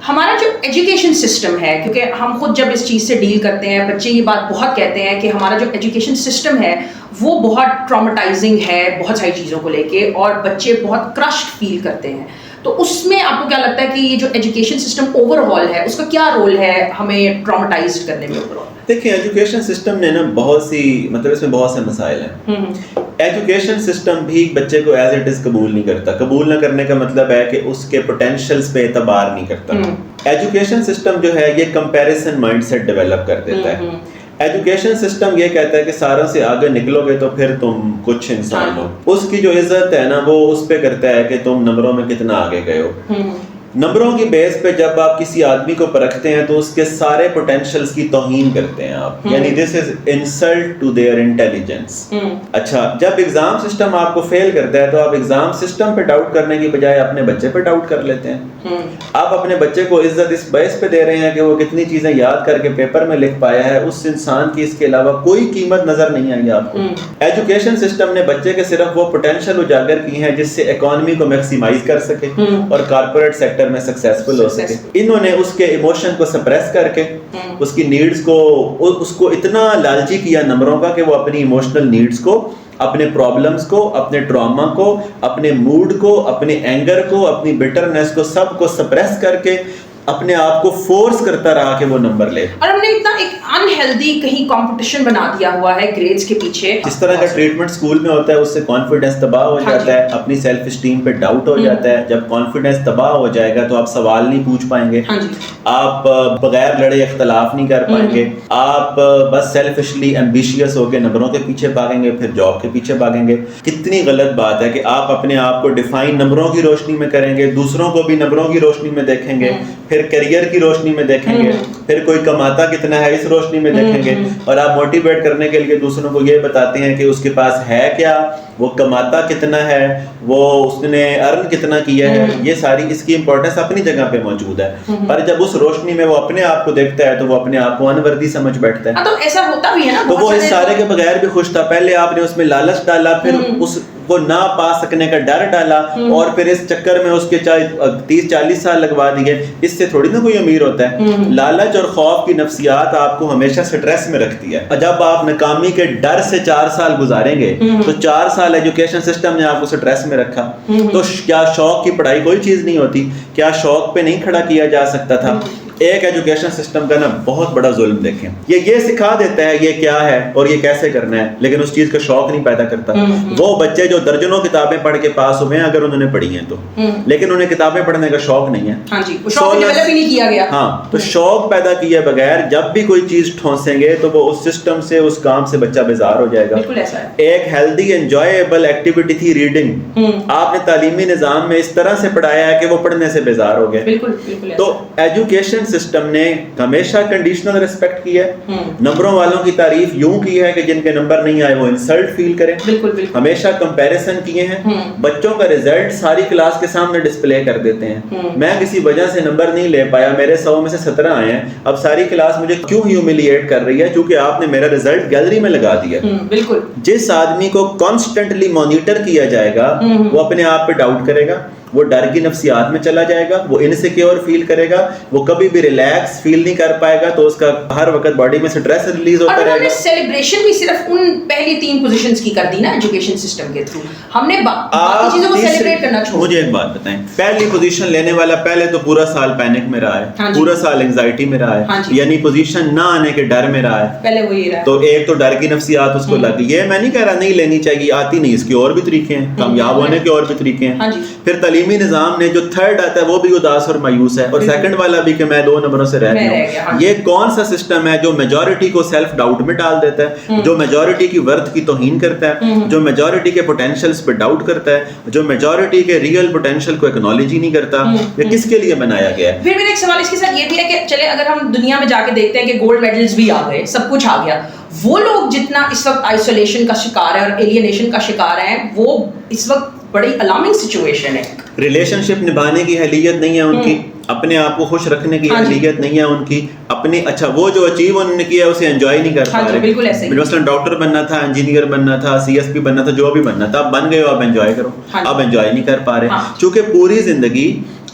हमारा जो education system है, क्योंकि हम खुद जब इस चीज़ से डील करते हैं, बच्चे ये बात बहुत कहते हैं कि हमारा जो एजुकेशन सिस्टम है वो बहुत ट्रॉमेटाइजिंग है बहुत सारी चीज़ों को लेके, और बच्चे बहुत क्रश्ड फील करते हैं। तो उसमें आपको क्या लगता है कि ये जो एजुकेशन सिस्टम ओवरऑल है उसका क्या रोल है हमें ट्रॉमेटाइज करने में ओवरऑल? देखिए, एजुकेशन सिस्टम ने ना बहुत सी मतलब इसमें बहुत से मसाइल हैं। एजुकेशन सिस्टम भी बच्चे को एज इट इज़ कबूल नहीं करता। कबूल ना करने का मतलब है कि उसके पोटेंशियल्स पे एतबार नहीं करता। एजुकेशन सिस्टम जो है ये कंपैरिजन माइंडसेट डेवलप कर देता है। एजुकेशन सिस्टम ये कहता है कि सारों से आगे निकलोगे तो फिर तुम कुछ इंसान हो। उसकी जो इज्जत है ना वो उस पे करता है कि तुम नंबरों में कितना आगे गए हो। नंबरों की बेस पे जब आप किसी आदमी को परखते हैं तो उसके सारे पोटेंशियल्स की तौहीन करते हैं आप, यानी this is insult to their intelligence. अच्छा, जब एग्जाम सिस्टम आपको फेल करता है तो आप एग्जाम सिस्टम पे डाउट करने की बजाय अपने बच्चे पे डाउट कर लेते हैं। आप अपने बच्चे को इज्जत इस बेस पे दे रहे हैं कि वो कितनी चीजें याद करके पेपर में लिख पाया है, उस इंसान की इसके अलावा कोई कीमत नजर नहीं आई आपको। एजुकेशन सिस्टम ने बच्चे के सिर्फ वो पोटेंशियल उजागर की है जिससे इकोनॉमी को मैक्सिमाइज कर सके और कारपोरेट सेक्टर में सक्सेसफुल हो सके। इन्होंने उसके इमोशन को सप्रेस करके उसकी नीड्स को उसको इतना लालची किया नंबरों का कि वो अपनी इमोशनल नीड्स को, अपने प्रॉब्लम्स को, अपने ट्रॉमा को, अपने मूड को, अपने एंगर को, अपनी बिटरनेस को, सब को सप्रेस करके अपने आप को फोर्स करता रहा कि वो नंबर ले। और हमने इतना एक अनहेल्दी कहीं कंपटीशन बना दिया हुआ है ग्रेड्स के पीछे। जिस तरह का ट्रीटमेंट स्कूल में होता है उससे कॉन्फिडेंस तबाह हो जाता है, अपनी सेल्फ स्टीम पे डाउट हो जाता है। जब कॉन्फिडेंस तबाह हो जाएगा तो आप सवाल नहीं पूछ पाएंगे, आप बगैर लड़े इख्तलाफ नहीं कर पाएंगे, आप बस सेल्फिशली एम्बिशियस होकर नंबरों के पीछे भागेंगे, फिर जॉब के पीछे भागेंगे। कितनी गलत बात है कि आप अपने आप को डिफाइन नंबरों की रोशनी में करेंगे, दूसरों को भी नंबरों की रोशनी में देखेंगे, फिर करियर की रोशनी में देखेंगे, फिर कोई कमाता कितना है इस रोशनी में देखेंगे, और आप मोटिवेट करने के लिए दूसरों को ये बताते हैं कि उसके पास है क्या, वो कमाता कितना है, वो उसने अर्न कितना किया है। ये सारी इसकी इंपॉर्टेंस अपनी जगह पे मौजूद है, पर जब उस रोशनी में वो अपने आप को देखता है तो वो अपने आप को अनवर्दी समझ बैठता है। तो ऐसा होता भी है ना, तो वो इस सारे के बगैर भी खुश था। पहले आपने उसमें लालच डाला, फिर उसको ना पा सकने का डर डाला, और फिर इस चक्कर में उसके 30-40 साल लगवा दिए। इससे थोड़ी ना कोई अमीर होता है। लालच और खौफ की नफ्सियात आपको हमेशा स्ट्रेस में रखती है। जब आप नाकामी के डर से 4 साल गुजारेंगे तो 4 साल एजुकेशन सिस्टम ने आपको स्ट्रेस में रखा। तो क्या शौक की पढ़ाई कोई चीज नहीं होती? क्या शौक पे नहीं खड़ा किया जा सकता था? एक एजुकेशन सिस्टम का ना बहुत बड़ा जुल्म देखें, ये सिखा देता है ये क्या है और ये कैसे करना है, लेकिन उस चीज का शौक नहीं पैदा करता। वो बच्चे जो दर्जनों किताबें पढ़ के पास हुए हैं अगर उन्होंने पढ़ी हैं तो, लेकिन उन्हें किताबें पढ़ने का शौक नहीं है। हाँ जी, शौक डेवलप ही नहीं किया गया। हाँ, तो शौक पैदा किए बगैर जब भी कोई चीज ठोंसेंगे तो वो उस सिस्टम से, उस काम से बच्चा बेजार हो जाएगा। बिल्कुल ऐसा है। एक हेल्दी एंजॉयबल एक्टिविटी थी रीडिंग। आपने तालीमी निजाम में इस तरह से पढ़ाया है कि वो पढ़ने से बेजार हो गए। बिल्कुल। तो एजुकेशन सिस्टम ने हमेशा कंडीशनल रिस्पेक्ट की है। नंबरों वालों की तारीफ यूं की है कि जिनके नंबर नहीं आए वो इंसल्ट फील करें। बिल्कुल। हमेशा कंपैरिजन किए हैं। बच्चों का रिजल्ट सारी क्लास के सामने डिस्प्ले कर देते हैं। मैं किसी वजह से नंबर नहीं ले पाया, मेरे 100 में से 17 आए हैं, अब सारी क्लास मुझे क्यों ह्यूमिलिएट कर रही है? क्योंकि आपने मेरा रिजल्ट गैलरी में लगा दिया। बिल्कुल। जिस आदमी को कॉन्स्टेंटली मॉनिटर किया जाएगा वो अपने आप पे डाउट करेगा, वो डर की नफ्सियात में चला जाएगा, वो इनसिक्योर फील करेगा, वो कभी भी रिलैक्स फील नहीं कर पाएगा, तो उसका हर वक्त बॉडी में स्ट्रेस रिलीज होता रहेगा। हमने सेलिब्रेशन भी सिर्फ उन पहली 3 पोजीशंस की कर दी ना एजुकेशन सिस्टम के थ्रू। हमने बाकी चीजों को सेलिब्रेट करना छोड़। मुझे एक बात बताएं, पहली पोजीशन लेने वाला पहले तो पूरा साल पैनिक में रहा है, पूरा साल एंजाइटी में रहा है, यानी पोजीशन ना आने के डर में रहा है। पहले वही रहा। तो एक तो डर की नफ्सियात उसको लगी। ये मैं नहीं कह रहा नहीं लेनी चाहिए, आती नहीं, इसके और भी तरीके हैं, कामयाब होने के और भी तरीके हैं। फिर तालीमी निजाम ने जो थर्ड आता है वो भी उदास और मायूस है, और सेकंड वाला भी कि मैं 2 नंबरों से रह गया हूं। ये कौन सा सिस्टम है जो मेजॉरिटी को सेल्फ डाउट में डाल देता है, जो मेजॉरिटी की वर्थ की तौहीन करता है, जो मेजॉरिटी के पोटेंशियल्स पे डाउट करता है, जो मेजॉरिटी के रियल पोटेंशियल को एक्नॉलेज ही नहीं करता? ये किसके लिए बनाया गया है? फिर मेरा एक सवाल इसके साथ ये भी है कि चले अगर हम दुनिया में जाके देखते हैं कि गोल्ड मेडल्स भी आ गए, सब कुछ आ गया, वो लोग जितना इस वक्त आइसोलेशन का शिकार है और एलियनेशन का शिकार है, वो इस वक्त बड़ी अलार्मिंग सिचुएशन है। रिलेशनशिप निभाने की अहलियत नहीं है उनकी, अपने आप को खुश रखने की अहलियत नहीं है उनकी, अपने अच्छा वो जो अचीव उन्होंने किया उसे एंजॉय नहीं कर पा रहे। बिल्कुल ऐसे ही। मसलन डॉक्टर बनना था, इंजीनियर बनना था, सीएसपी बनना था, जो भी बनना था, अब बन गए हो, अब एंजॉय करो। अब एंजॉय नहीं कर पा रहे, क्योंकि पूरी जिंदगी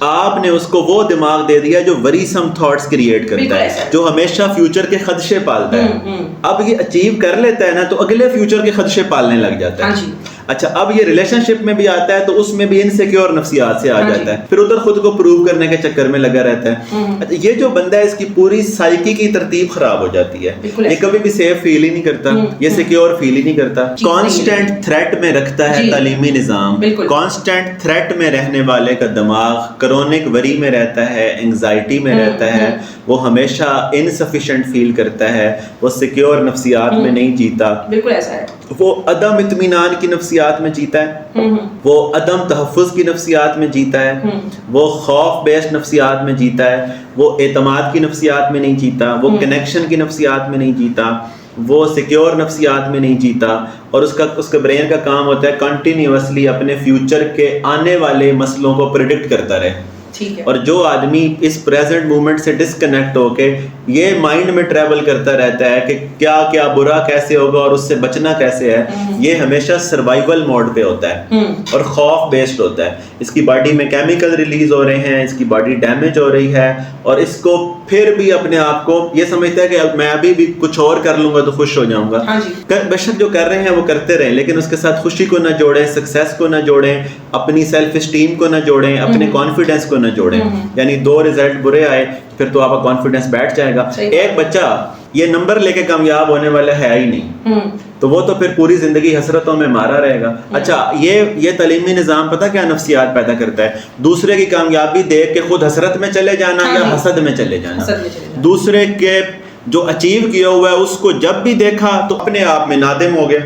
आपने उसको वो दिमाग दे दिया जो वरीसम थॉट्स क्रिएट करता है, जो हमेशा फ्यूचर के खदशे पालता है। अब ये अचीव कर लेता है ना तो अगले फ्यूचर के खदशे पालने लग जाता है। अच्छा, अब ये रिलेशनशिप में भी आता है तो उसमें भी इनसिक्योर नफ्सियात से आ जाता है, फिर उधर खुद को प्रूव करने के चक्कर में लगा रहता है। अच्छा, ये जो बंदा है इसकी पूरी साइकी की तरतीब खराब हो जाती है, ये कभी भी सेफ फील ही नहीं करता, ये सिक्योर फील ही नहीं करता, कांस्टेंट थ्रेट में रखता है तालीमी निज़ाम, कांस्टेंट थ्रेट में रहने वाले का दिमाग क्रोनिक वरी में रहता है, एंजाइटी में रहता है, वो हमेशा इनसफिशिएंट फील करता है, वो सिक्योर नफ्सियात में नहीं जीता, बिल्कुल ऐसा है, वो अदम इत्मीनान की नफ्सियात में जीता है, वो अदम तहफ़्फ़ुज़ की नफ्सियात में जीता है, वो खौफ बेस्ड नफ्सियात में जीता है, वो एतमाद की नफ्सियात में नहीं जीता, वो कनेक्शन की नफ्सियात में नहीं जीता, वो सिक्योर नफ्सियात में नहीं जीता, और उसका ब्रेन का काम होता है कंटिन्यूअसली अपने फ्यूचर के आने वाले मसलों को प्रिडिक्ट करता रहे। ठीक है। और जो आदमी इस प्रेजेंट मोमेंट से डिस्कनेक्ट होके ये माइंड में ट्रैवल करता रहता है कि क्या क्या बुरा कैसे होगा और उससे बचना कैसे है, ये हमेशा सर्वाइवल मोड पे होता है और खौफ बेस्ड होता है। इसकी बॉडी में केमिकल रिलीज हो रहे हैं, इसकी बॉडी डैमेज हो रही है, और इसको फिर भी अपने आप को ये समझता है कि मैं अभी भी कुछ और कर लूंगा तो खुश हो जाऊंगा। बेशक जो कर रहे हैं वो करते रहें, लेकिन उसके साथ खुशी को ना जोड़ें, सक्सेस को ना जोड़ें, अपनी सेल्फ स्टीम को ना जोड़ें, अपने कॉन्फिडेंस को ना जोड़ें। यानी दो रिजल्ट बुरे आए फिर तो आपका कॉन्फिडेंस बैठ जाएगा। एक बच्चा ये नंबर लेके कामयाब होने वाला है ही नहीं, तो वो तो फिर पूरी जिंदगी हसरतों में मारा रहेगा। अच्छा, ये तालीमी निज़ाम पता क्या नफ्सियात पैदा करता है? दूसरे की कामयाबी देख के खुद हसरत में चले जाना या हसद में चले जाना। दूसरे के जो अचीव किया हुआ है उसको जब भी देखा तो अपने आप में नादिम हो गए।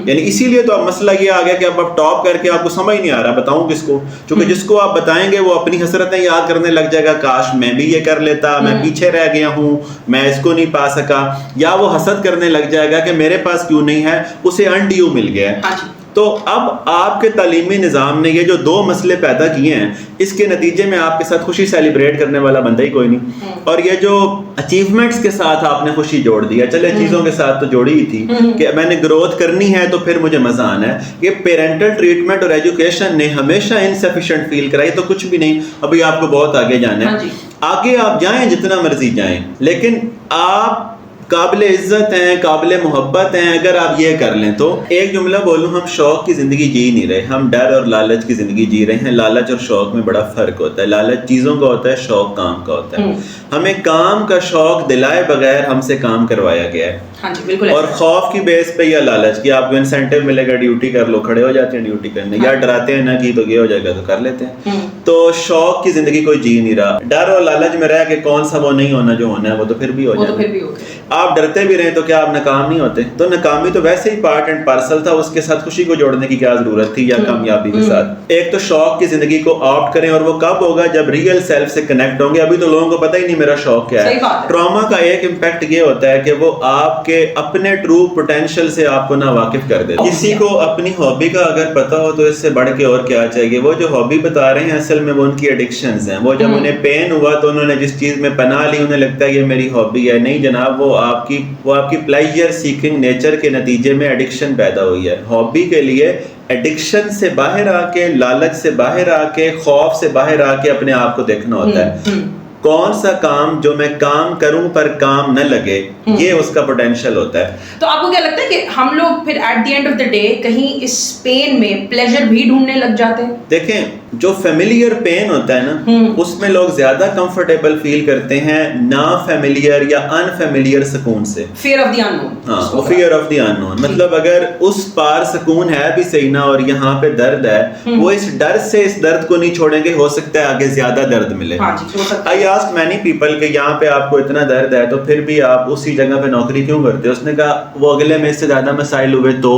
यानी इसीलिए तो अब मसला ये आ गया कि अब टॉप करके आपको समझ नहीं आ रहा बताऊं किसको, क्योंकि जिसको आप बताएंगे वो अपनी हसरतें याद करने लग जाएगा, काश मैं भी ये कर लेता, मैं पीछे रह गया हूँ, मैं इसको नहीं पा सका, या वो हसद करने लग जाएगा कि मेरे पास क्यों नहीं है, उसे अनड्यू मिल गया है। तो अब आपके तालीमी निज़ाम ने ये जो दो मसले पैदा किए हैं, इसके नतीजे में आपके साथ खुशी सेलिब्रेट करने वाला बंदा ही कोई नहीं। और ये जो अचीवमेंट्स के साथ आपने खुशी जोड़ दिया, चले चीज़ों के साथ तो जोड़ी ही थी कि मैंने ग्रोथ करनी है तो फिर मुझे मज़ा आना है, ये पेरेंटल ट्रीटमेंट और एजुकेशन ने हमेशा इनसफिशिएंट फील कराई। तो कुछ भी नहीं, अभी आपको बहुत आगे जाना है, आगे आप जाएं जितना मर्जी जाएं, लेकिन आप काबिल इज्जत हैं, काबिल मोहब्बत हैं अगर आप ये कर लें तो। एक जुमला बोलूं, हम शौक की ज़िंदगी जी नहीं रहे, हम डर और लालच की ज़िंदगी जी रहे हैं। लालच और शौक में बड़ा फ़र्क होता है, लालच चीज़ों का होता है, शौक काम का होता है। हमें काम का शौक दिलाए बगैर हमसे काम करवाया गया है। हाँ जी, बिल्कुल। और खौफ की बेस पे या लालच की आपको इंसेंटिव मिलेगा, ड्यूटी कर लो, खड़े हो जाते हैं ड्यूटी करने, या डराते हैं ना कि तो ये हो जाएगा तो कर लेते हैं। तो शौक की जिंदगी कोई जी नहीं रहा, डर और लालच में रह के कौन सा वो नहीं होना जो होना है वो तो फिर भी हो जाएगा। आप डरते भी रहे तो क्या आप नाकाम नहीं होते? तो नाकामी तो वैसे ही पार्ट एंड पार्सल था, उसके साथ खुशी को जोड़ने की क्या जरूरत थी, या कामयाबी के साथ। एक तो शौक की जिंदगी को ऑप्ट करें, और वो कब होगा जब रियल सेल्फ से कनेक्ट होंगे। अभी तो लोगों को पता ही नहीं मेरा शौक क्या है। ट्रॉमा का एक इम्पैक्ट ये होता है कि वो आपके अपने ट्रू पोटेंशियल से आपको ना वाकिफ कर देते। किसी को अपनी हॉबी का अगर पता हो तो इससे बढ़ के और क्या चाहिए। वो जो हॉबी बता रहे हैं असल में वो उनकी एडिक्शंस हैं। वो जब उन्हें पेन हुआ तो उन्होंने जिस चीज में पनाह ली उन्हें लगता है ये मेरी हॉबी है। नहीं जनाब, वो आपकी प्लेजर सीकिंग नेचर के नतीजे में एडिक्शन पैदा हुई है। हॉबी के लिए एडिक्शन से बाहर आके, लालच से बाहर आके, खौफ से बाहर आके अपने आप को देखना होता है। कौन सा काम जो मैं काम करूं पर काम न लगे, ये उसका पोटेंशियल होता है। तो आपको क्या लगता है कि हम लोग फिर at the end of the day कहीं इस पेन में प्लेजर भी ढूंढने लग जाते हैं? देखें, जो फेमिलियर पेन होता है ना, उसमें लोग ज्यादा कंफर्टेबल फील करते हैं ना फेमिलियर या अनफेमिलियर सुकून से। Fear of the unknown. हाँ, वो फियर ऑफ द अननोन। मतलब अगर उस पार सुकून है भी सही ना और यहाँ पे दर्द है, वो इस डर से इस दर्द को नहीं छोड़ेंगे, हो सकता है आगे ज्यादा दर्द मिले। हाँ जी, हो सकता है। आस्क मैनी पीपल के यहाँ पे आपको इतना दर्द है तो फिर भी आप उसी जगह पे नौकरी क्यों करते हो? उसने कहा वो अगले में इससे ज्यादा मसाइल हुए। तो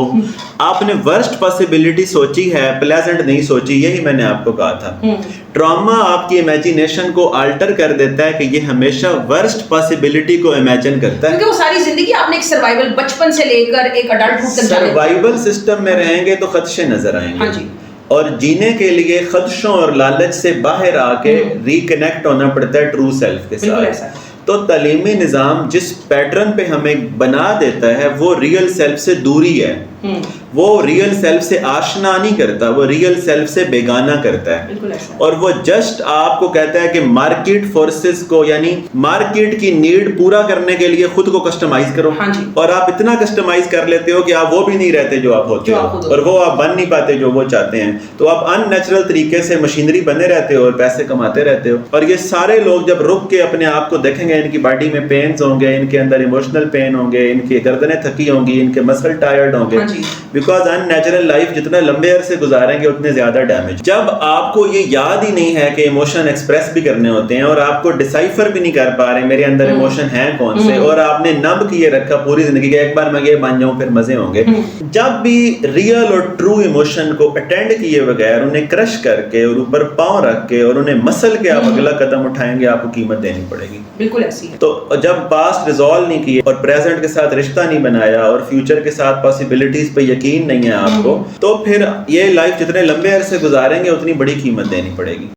आपने वर्स्ट पॉसिबिलिटी सोची है, प्लेजेंट नहीं सोची। यही मैंने आपको कहा था, ट्रॉमा आपकी इमेजिनेशन को अल्टर कर देता है कि ये हमेशा वर्स्ट पॉसिबिलिटी को इमेजिन करता है, क्योंकि वो सारी जिंदगी आपने एक सर्वाइवल बचपन से लेकर एक अडल्टहुड तक सर्वाइवल सिस्टम में रहेंगे तो खदशे नजर आएंगे। हाँ जी। और जीने के लिए खदशों और लालच से बाहर आके रिकनेक्ट होना पड़ता है ट्रू सेल्फ के साथ। तो तालीमी निज़ाम जिस पैटर्न पे हमें बना देता है वो रियल सेल्फ से दूरी है, वो रियल सेल्फ से आशना नहीं करता, वो रियल सेल्फ से बेगाना करता है। बिल्कुल ऐसा। और वो जस्ट आपको कहता है कि मार्केट फोर्सेस को, यानी मार्केट की नीड पूरा करने के लिए खुद को कस्टमाइज करो। हाँ जी। और आप इतना कस्टमाइज कर लेते हो कि आप वो भी नहीं रहते जो आप होते हो, और वो आप बन नहीं पाते जो वो चाहते हैं। तो आप अननेचुरल तरीके से मशीनरी बने रहते हो और पैसे कमाते रहते हो। और ये सारे लोग जब रुक के अपने आप को देखेंगे, इनकी बॉडी में पेन्स होंगे, इनके अंदर इमोशनल पेन होंगे, इनकी गर्दनें थकी होंगी, इनके मसल टायर्ड होंगे, बिकॉज अननेचुरल लाइफ जितना लंबे अरसे गुजारेंगे उतने ज्यादा डैमेज। जब आपको ये याद ही नहीं है कि इमोशन एक्सप्रेस भी करने होते हैं और आपको डिसाइफर भी नहीं कर पा रहे मेरे अंदर इमोशन है कौन से, और आपने नब किए रखा पूरी जिंदगी का, एक बार मैं ये बन जाऊं फिर मजे होंगे। जब भी रियल और ट्रू इमोशन को अटेंड किए बगैर, उन्हें क्रश करके और ऊपर पांव रख के और उन्हें मसल के आप अगला कदम उठाएंगे, आपको कीमत देनी पड़ेगी। बिल्कुल ऐसी है। तो जब पास्ट रिजॉल्व नहीं किए और प्रेजेंट के साथ रिश्ता नहीं बनाया और फ्यूचर के साथ पॉसिबिलिटीज पे यकीन नहीं है आपको, तो फिर ये लाइफ जितने लंबे अरसे गुजारेंगे उतनी बड़ी कीमत देनी पड़ेगी।